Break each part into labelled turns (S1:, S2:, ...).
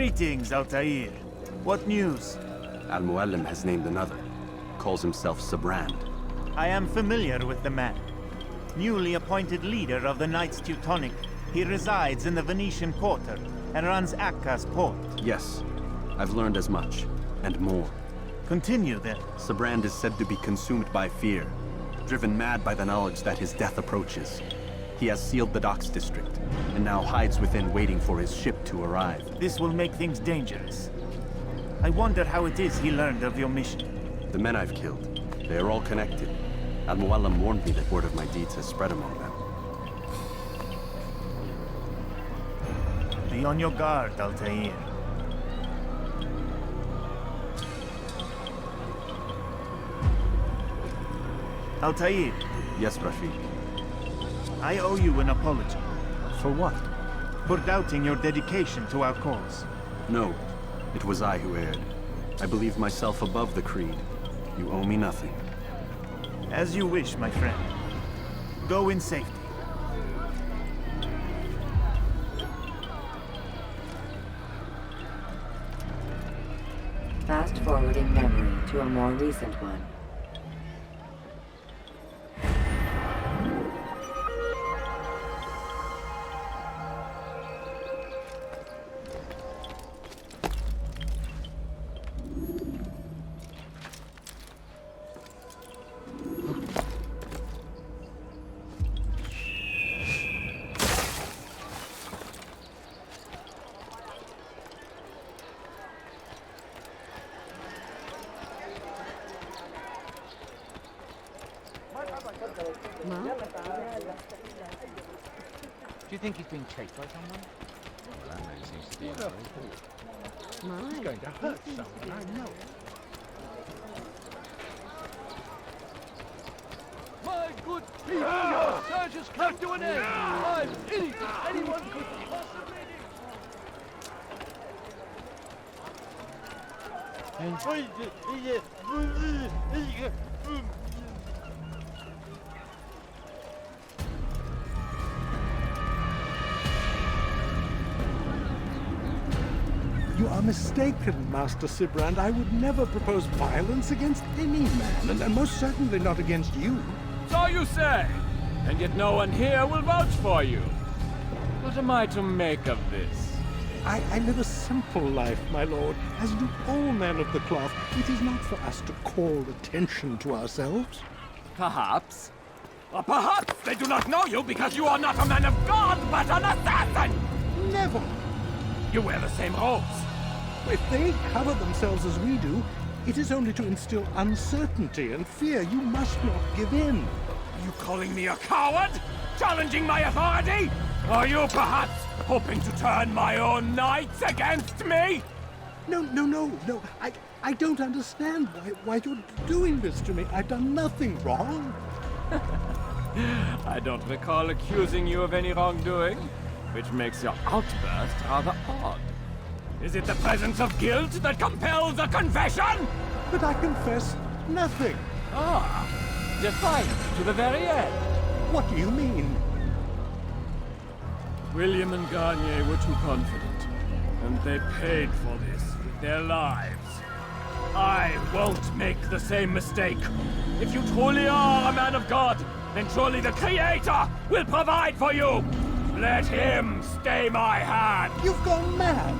S1: Greetings, Altair. What news?
S2: Al-Muallim has named another. Calls himself Sibrand.
S1: I am familiar with the man. Newly appointed leader of the Knights Teutonic, he resides in the Venetian Quarter and runs Acca's port.
S2: Yes, I've learned as much, and more.
S1: Continue then.
S2: Sibrand is said to be consumed by fear, driven mad by the knowledge that his death approaches. He has sealed the docks district, and now hides within waiting for his ship to arrive.
S1: This will make things dangerous. I wonder how it is he learned of your mission.
S2: The men I've killed, they are all connected. Al-Muallim warned me that word of my deeds has spread among them.
S1: Be on your guard, Altair. Altair.
S2: Yes, Rafik.
S1: I owe you an apology.
S2: For what?
S1: For doubting your dedication to our cause.
S2: No, it was I who erred. I believe myself above the creed. You owe me nothing.
S1: As you wish, my friend. Go in safety.
S3: Fast forwarding memory to a more recent one.
S4: Do you think he's being chased by someone? Well, that makes him steal. He's going to hurt someone, I know. My good people, your search has come to an end. I'm anything anyone could possibly do.
S5: You are mistaken, Master Sibrand. I would never propose violence against any man, and most certainly not against you.
S6: So you say, and yet no one here will vouch for you. What am I to make of this?
S5: I live a simple life, my lord, as do all men of the cloth. It is not for us to call attention to ourselves.
S6: Perhaps. Or perhaps they do not know you because you are not a man of God, but an assassin!
S5: Never!
S6: You wear the same robes.
S5: If they cover themselves as we do, it is only to instill uncertainty and fear. You must not give in.
S6: Are you calling me a coward? Challenging my authority? Are you perhaps hoping to turn my own knights against me?
S5: No. I don't understand why you're doing this to me. I've done nothing wrong.
S6: I don't recall accusing you of any wrongdoing, which makes your outburst rather odd. Is it the presence of guilt that compels a confession?
S5: But I confess nothing.
S6: Ah, defiant to the very end.
S5: What do you mean?
S6: William and Garnier were too confident, and they paid for this with their lives. I won't make the same mistake. If you truly are a man of God, then surely the Creator will provide for you. Let him stay my hand.
S5: You've gone mad.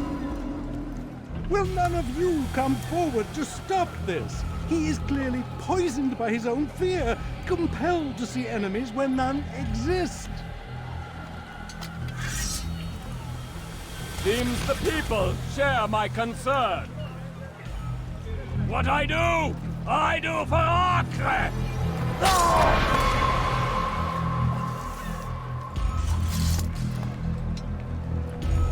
S5: Will none of you come forward to stop this? He is clearly poisoned by his own fear, compelled to see enemies where none exist.
S6: Seems the people share my concern. What I do for Acre!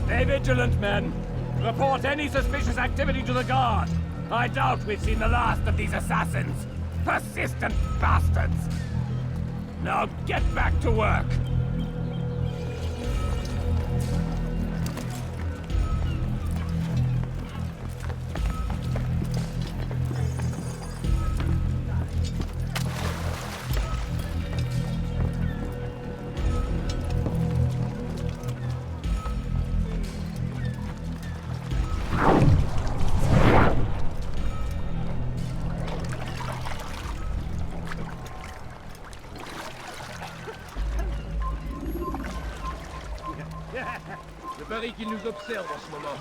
S6: Stay vigilant, men. Report any suspicious activity to the guard. I doubt we've seen the last of these assassins. Persistent bastards. Now get back to work.
S4: parie qu'il nous observe en ce moment.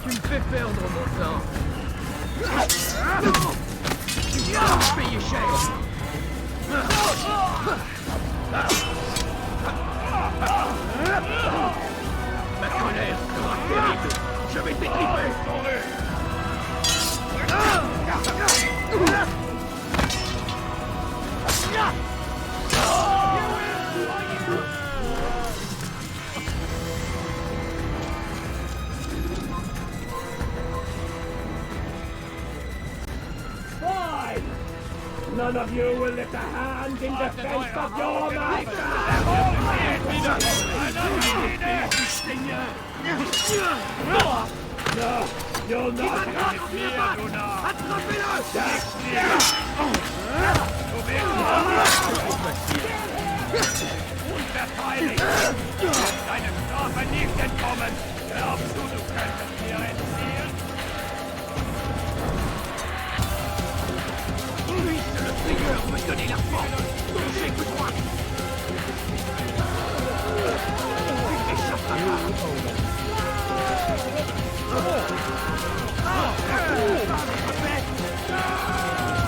S7: Tu me fais perdre mon temps. Tu vas me payer cher. Ma colère sera terrible. Je vais t'étriper.
S6: None of you will lift a hand in defense of your master! No, you'll not resist me, Aduna! Unverteidigt! Deine Strafe nicht entkommen! Glaubst du, du könntest mir entziehen?
S7: Le Seigneur me donner la force. Écoute-moi.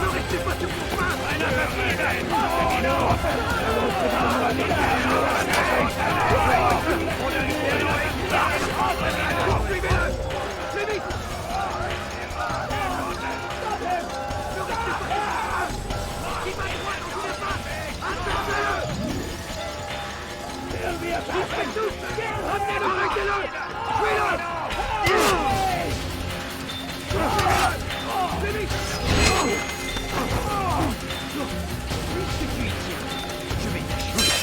S7: Ne restez pas sur mon chemin. Suivez-le. C'est vite. Arrêtez-le! Suis-le! Puisque tu y tiens, je vais t'achever.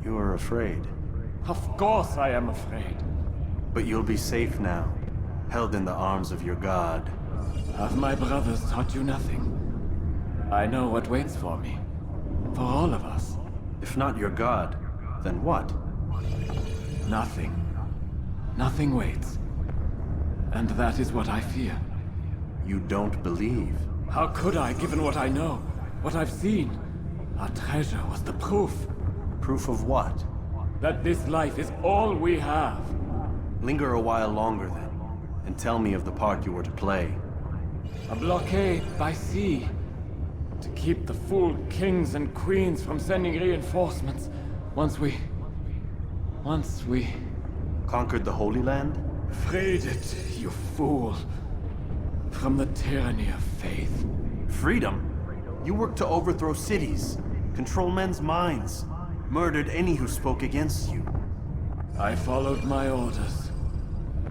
S2: You are afraid.
S6: Of course I am afraid.
S2: But you'll be safe now, held in the arms of your god.
S6: Have my brothers taught you nothing? I know what waits for me. For all of us.
S2: If not your god, then what?
S6: Nothing. Nothing waits. And that is what I fear.
S2: You don't believe.
S6: How could I, given what I know? What I've seen? Our treasure was the proof.
S2: Proof of what?
S6: That this life is all we have.
S2: Linger a while longer then, and tell me of the part you were to play.
S6: A blockade by sea. To keep the fool kings and queens from sending reinforcements. Once we...
S2: Conquered the Holy Land?
S6: Freed it, you fool. From the tyranny of faith.
S2: Freedom? You worked to overthrow cities, control men's minds, murdered any who spoke against you.
S6: I followed my orders,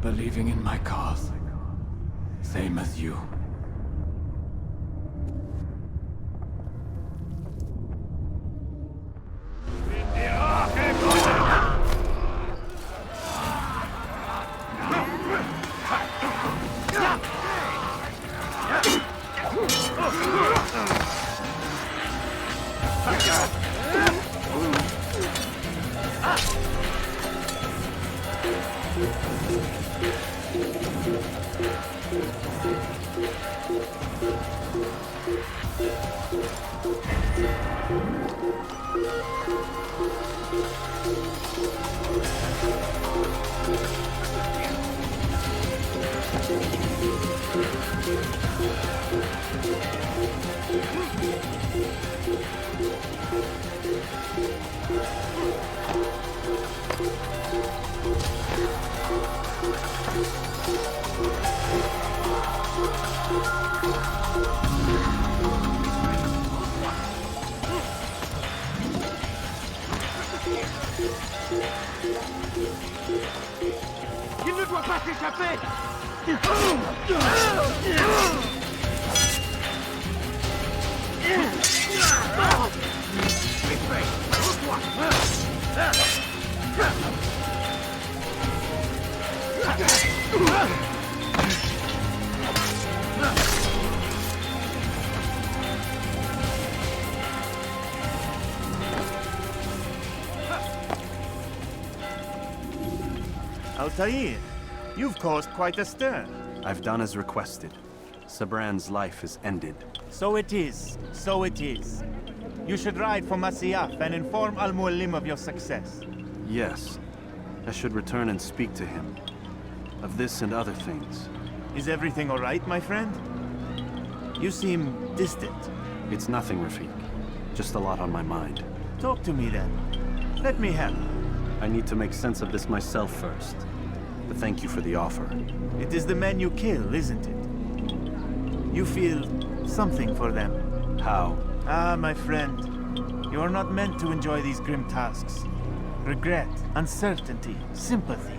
S6: believing in my cause. Same as you.
S7: Il ne doit pas s'échapper!
S1: Altair, you've caused quite a stir.
S2: I've done as requested. Sibrand's life is ended.
S1: So it is. So it is. You should ride for Masyaf and inform Al-Mualim of your success.
S2: Yes. I should return and speak to him. Of this and other things.
S1: Is everything all right, my friend? You seem distant.
S2: It's nothing, Rafik. Just a lot on my mind.
S1: Talk to me then. Let me help.
S2: I need to make sense of this myself first. But thank you for the offer.
S1: It is the men you kill, isn't it? You feel something for them.
S2: How?
S1: Ah, my friend. You are not meant to enjoy these grim tasks. Regret, uncertainty, sympathy.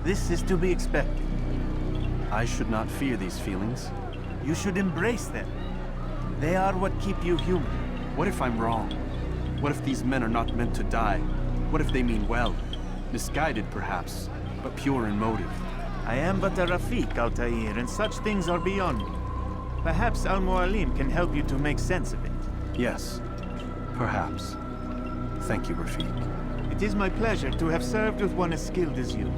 S1: This is to be expected.
S2: I should not fear these feelings.
S1: You should embrace them. They are what keep you human.
S2: What if I'm wrong? What if these men are not meant to die? What if they mean well? Misguided, perhaps, but pure in motive.
S1: I am but a Rafik, Altair, and such things are beyond me. Perhaps Al-Mualim can help you to make sense of it.
S2: Yes, perhaps. Thank you, Rafik.
S1: It is my pleasure to have served with one as skilled as you.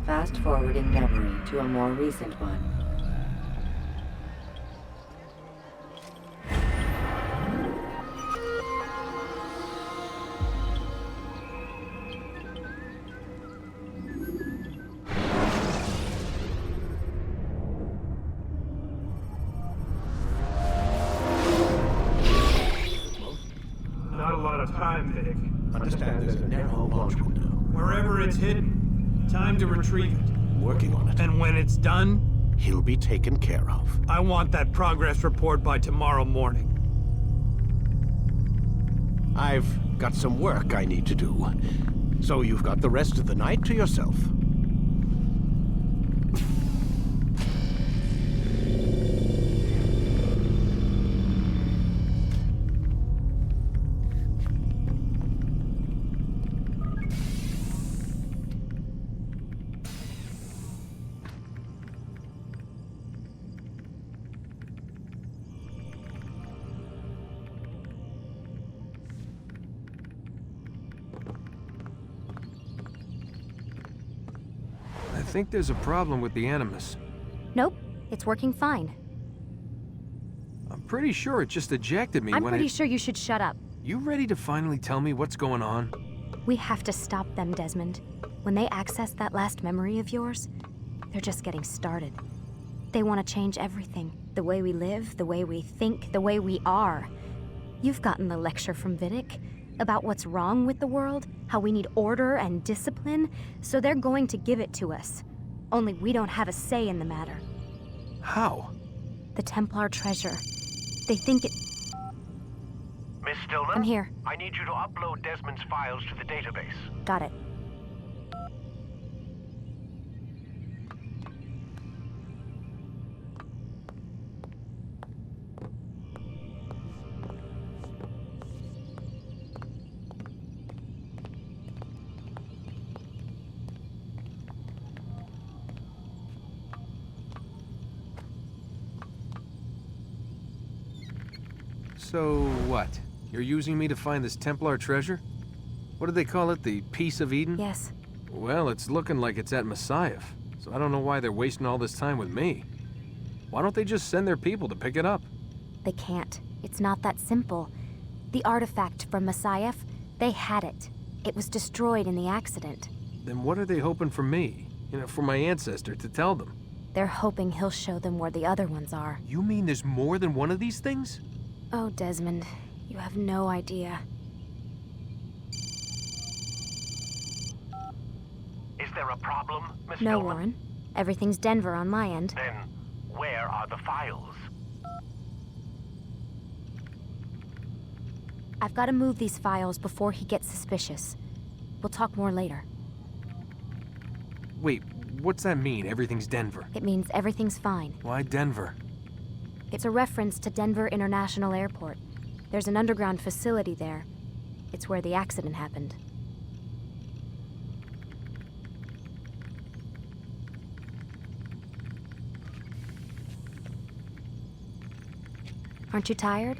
S3: Fast-forwarding memory to a more recent one.
S8: lot of time, Vic.
S7: Understand there's a narrow launch window.
S8: Wherever it's hidden, time to retrieve it.
S7: Working on it.
S8: And when it's done,
S7: He'll be taken care of.
S8: I want that progress report by tomorrow morning.
S7: I've got some work I need to do. So you've got the rest of the night to yourself.
S9: I think there's a problem with the Animus.
S10: Nope, it's working fine.
S9: I'm pretty sure it just ejected me
S10: I'm
S9: when
S10: pretty sure you should shut up.
S9: You ready to finally tell me what's going on?
S10: We have to stop them, Desmond. When they access that last memory of yours, they're just getting started. They want to change everything. The way we live, the way we think, the way we are. You've gotten the lecture from Vidic about what's wrong with the world, how we need order and discipline, so they're going to give it to us. Only we don't have a say in the matter.
S9: How?
S10: The Templar treasure. They think it...
S11: Miss Stillman?
S10: I'm here.
S11: I need you to upload Desmond's files to the database.
S10: Got it.
S9: So what? You're using me to find this Templar treasure? What do they call it? The Piece of Eden?
S10: Yes.
S9: Well, it's looking like it's at Messiah, so I don't know why they're wasting all this time with me. Why don't they just send their people to pick it up?
S10: They can't. It's not that simple. The artifact from Messiah, they had it. It was destroyed in the accident.
S9: Then what are they hoping for me? You know, for my ancestor to tell them?
S10: They're hoping he'll show them where the other ones are.
S9: You mean there's more than one of these things?
S10: Oh, Desmond, you have no idea.
S11: Is there a problem, Miss
S10: No,
S11: Stillman?
S10: Warren. Everything's Denver on my end.
S11: Then, where are the files?
S10: I've got to move these files before he gets suspicious. We'll talk more later.
S9: Wait, what's that mean, everything's Denver?
S10: It means everything's fine.
S9: Why Denver?
S10: It's a reference to Denver International Airport. There's an underground facility there. It's where the accident happened. Aren't you tired?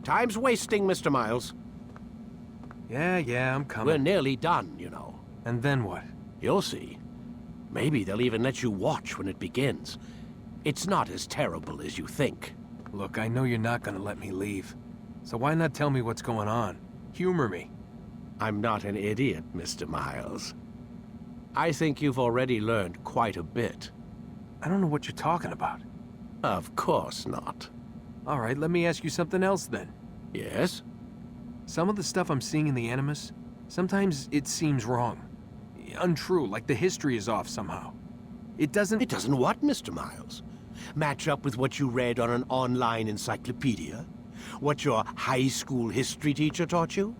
S7: Time's wasting, Mr. Miles.
S9: Yeah, I'm coming.
S7: We're nearly done, you know.
S9: And then what?
S7: You'll see. Maybe they'll even let you watch when it begins. It's not as terrible as you think.
S9: Look, I know you're not gonna let me leave. So why not tell me what's going on? Humor me.
S7: I'm not an idiot, Mr. Miles. I think you've already learned quite a bit.
S9: I don't know what you're talking about.
S7: Of course not.
S9: All right, let me ask you something else then.
S7: Yes?
S9: Some of the stuff I'm seeing in the Animus, sometimes it seems wrong. Untrue, like the history is off somehow. It doesn't...
S7: It doesn't what, Mr. Miles? Match up with what you read on an online encyclopedia? What your high school history teacher taught you?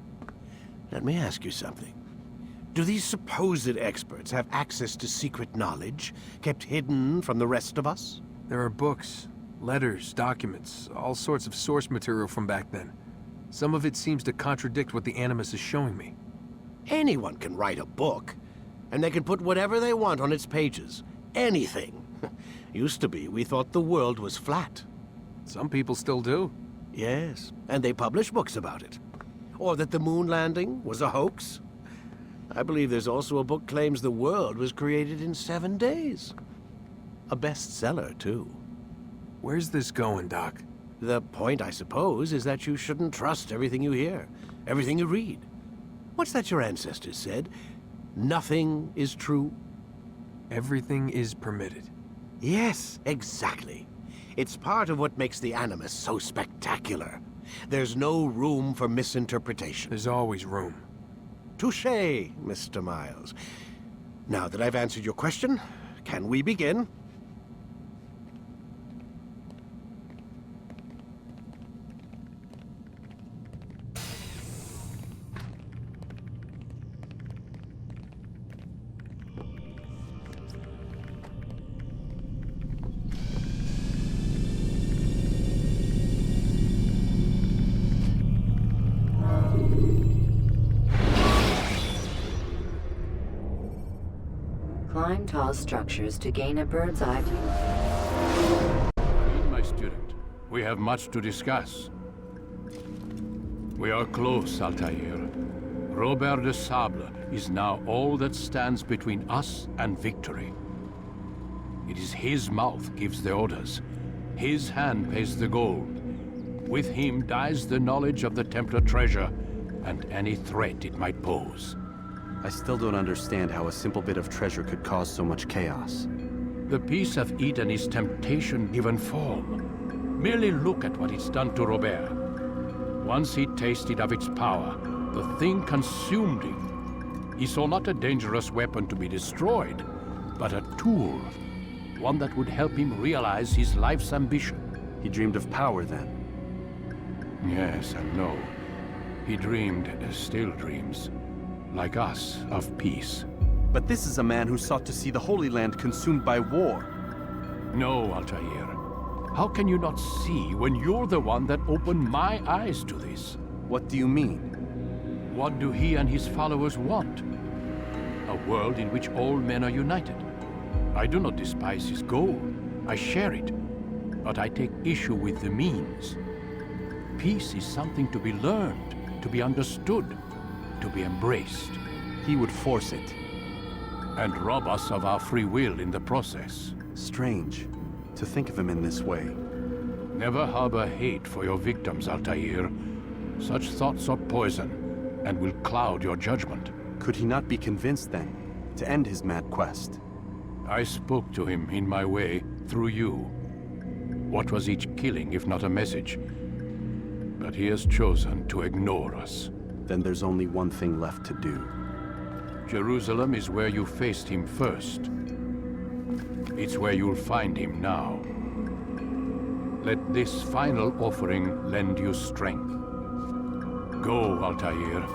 S7: Let me ask you something. Do these supposed experts have access to secret knowledge kept hidden from the rest of us?
S9: There are books, letters, documents, all sorts of source material from back then. Some of it seems to contradict what the Animus is showing me.
S7: Anyone can write a book, and they can put whatever they want on its pages. Anything. Used to be, we thought the world was flat.
S9: Some people still do.
S7: Yes, and they publish books about it. Or that the moon landing was a hoax. I believe there's also a book claims the world was created in 7 days. A bestseller, too.
S9: Where's this going, Doc?
S7: The point, I suppose, is that you shouldn't trust everything you hear, everything you read. What's that your ancestors said? Nothing is true?
S9: Everything is permitted.
S7: Yes, exactly. It's part of what makes the Animus so spectacular. There's no room for misinterpretation.
S9: There's always room.
S7: Touché, Mr. Miles. Now that I've answered your question, can we begin?
S3: Climb tall structures to gain a bird's eye view.
S12: My student, we have much to discuss. We are close, Altair. Robert de Sable is now all that stands between us and victory. It is his mouth gives the orders. His hand pays the gold. With him dies the knowledge of the Templar treasure and any threat it might pose.
S2: I still don't understand how a simple bit of treasure could cause so much chaos.
S12: The piece of Eden is temptation given form. Merely look at what it's done to Robert. Once he tasted of its power, the thing consumed him. He saw not a dangerous weapon to be destroyed, but a tool. One that would help him realize his life's ambition.
S2: He dreamed of power then?
S12: Yes and no. He dreamed, still dreams. Like us, of peace.
S2: But this is a man who sought to see the Holy Land consumed by war.
S12: No, Altair. How can you not see when you're the one that opened my eyes to this?
S2: What do you mean?
S12: What do he and his followers want? A world in which all men are united. I do not despise his goal. I share it. But I take issue with the means. Peace is something to be learned, to be understood, to be embraced.
S2: He would force it.
S12: And rob us of our free will in the process.
S2: Strange, to think of him in this way.
S12: Never harbor hate for your victims, Altair. Such thoughts are poison, and will cloud your judgment.
S2: Could he not be convinced, then, to end his mad quest?
S12: I spoke to him in my way, through you. What was each killing, if not a message? But he has chosen to ignore us.
S2: Then there's only one thing left to do.
S12: Jerusalem is where you faced him first. It's where you'll find him now. Let this final offering lend you strength. Go, Altair.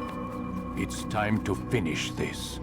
S12: It's time to finish this.